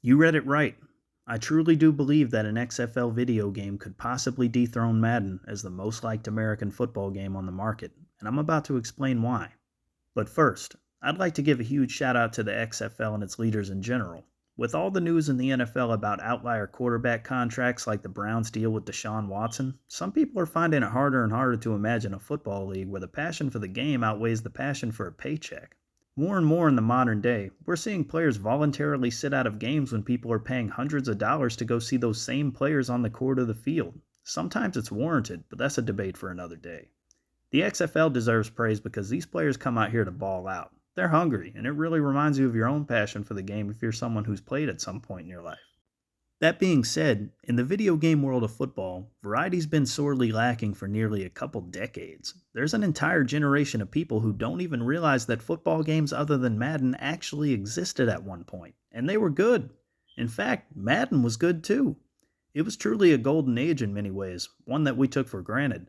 You read it right. I truly do believe that an XFL video game could possibly dethrone Madden as the most liked American football game on the market, and I'm about to explain why. But first, I'd like to give a huge shout out to the XFL and its leaders in general. With all the news in the NFL about outlier quarterback contracts like the Browns deal with Deshaun Watson, some people are finding it harder and harder to imagine a football league where the passion for the game outweighs the passion for a paycheck. More and more in the modern day, we're seeing players voluntarily sit out of games when people are paying hundreds of dollars to go see those same players on the court or the field. Sometimes it's warranted, but that's a debate for another day. The XFL deserves praise because these players come out here to ball out. They're hungry, and it really reminds you of your own passion for the game if you're someone who's played at some point in your life. That being said, in the video game world of football, variety's been sorely lacking for nearly a couple decades. There's an entire generation of people who don't even realize that football games other than Madden actually existed at one point, and they were good. In fact, Madden was good too. It was truly a golden age in many ways, one that we took for granted.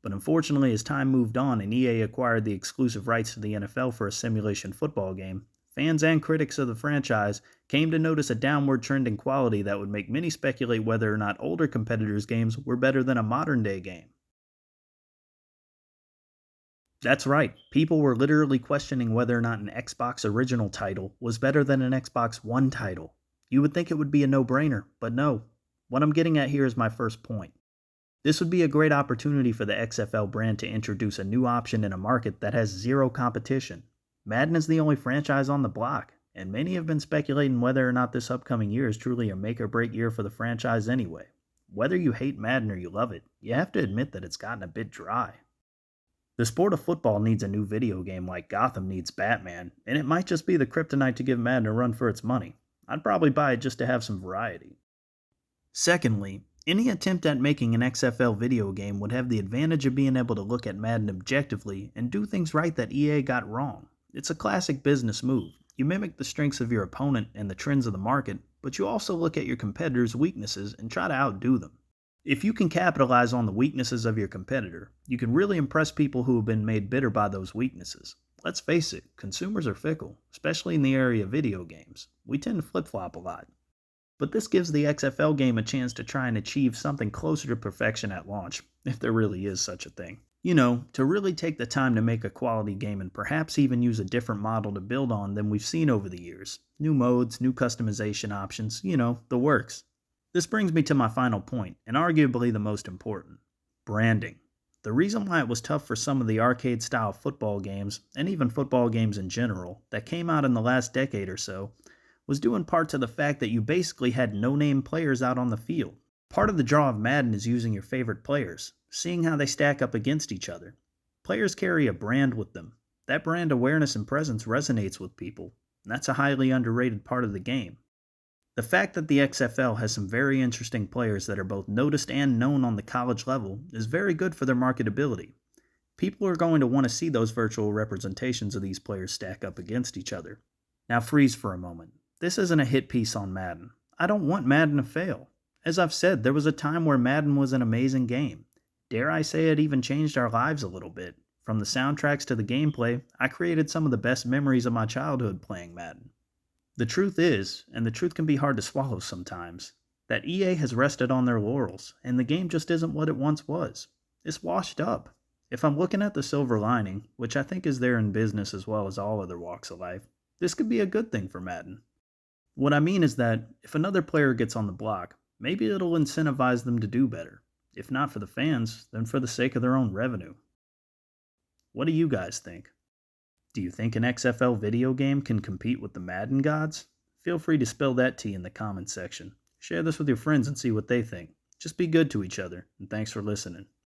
But unfortunately, as time moved on and EA acquired the exclusive rights to the NFL for a simulation football game, fans and critics of the franchise came to notice a downward trend in quality that would make many speculate whether or not older competitors' games were better than a modern-day game. That's right, people were literally questioning whether or not an Xbox original title was better than an Xbox One title. You would think it would be a no-brainer, but no. What I'm getting at here is my first point. This would be a great opportunity for the XFL brand to introduce a new option in a market that has zero competition. Madden is the only franchise on the block, and many have been speculating whether or not this upcoming year is truly a make or break year for the franchise anyway. Whether you hate Madden or you love it, you have to admit that it's gotten a bit dry. The sport of football needs a new video game like Gotham needs Batman, and it might just be the kryptonite to give Madden a run for its money. I'd probably buy it just to have some variety. Secondly, any attempt at making an XFL video game would have the advantage of being able to look at Madden objectively and do things right that EA got wrong. It's a classic business move. You mimic the strengths of your opponent and the trends of the market, but you also look at your competitor's weaknesses and try to outdo them. If you can capitalize on the weaknesses of your competitor, you can really impress people who have been made bitter by those weaknesses. Let's face it, consumers are fickle, especially in the area of video games. We tend to flip-flop a lot. But this gives the XFL game a chance to try and achieve something closer to perfection at launch, if there really is such a thing. You know, to really take the time to make a quality game and perhaps even use a different model to build on than we've seen over the years. New modes, new customization options, the works. This brings me to my final point, and arguably the most important. Branding. The reason why it was tough for some of the arcade-style football games, and even football games in general, that came out in the last decade or so, was due in part to the fact that you basically had no-name players out on the field. Part of the draw of Madden is using your favorite players, seeing how they stack up against each other. Players carry a brand with them. That brand awareness and presence resonates with people, and that's a highly underrated part of the game. The fact that the XFL has some very interesting players that are both noticed and known on the college level is very good for their marketability. People are going to want to see those virtual representations of these players stack up against each other. Now freeze for a moment. This isn't a hit piece on Madden. I don't want Madden to fail. As I've said, there was a time where Madden was an amazing game. Dare I say it even changed our lives a little bit. From the soundtracks to the gameplay, I created some of the best memories of my childhood playing Madden. The truth is, and the truth can be hard to swallow sometimes, that EA has rested on their laurels, and the game just isn't what it once was. It's washed up. If I'm looking at the silver lining, which I think is there in business as well as all other walks of life, this could be a good thing for Madden. What I mean is that if another player gets on the block, maybe it'll incentivize them to do better. If not for the fans, then for the sake of their own revenue. What do you guys think? Do you think an XFL video game can compete with the Madden gods? Feel free to spill that tea in the comments section. Share this with your friends and see what they think. Just be good to each other, and thanks for listening.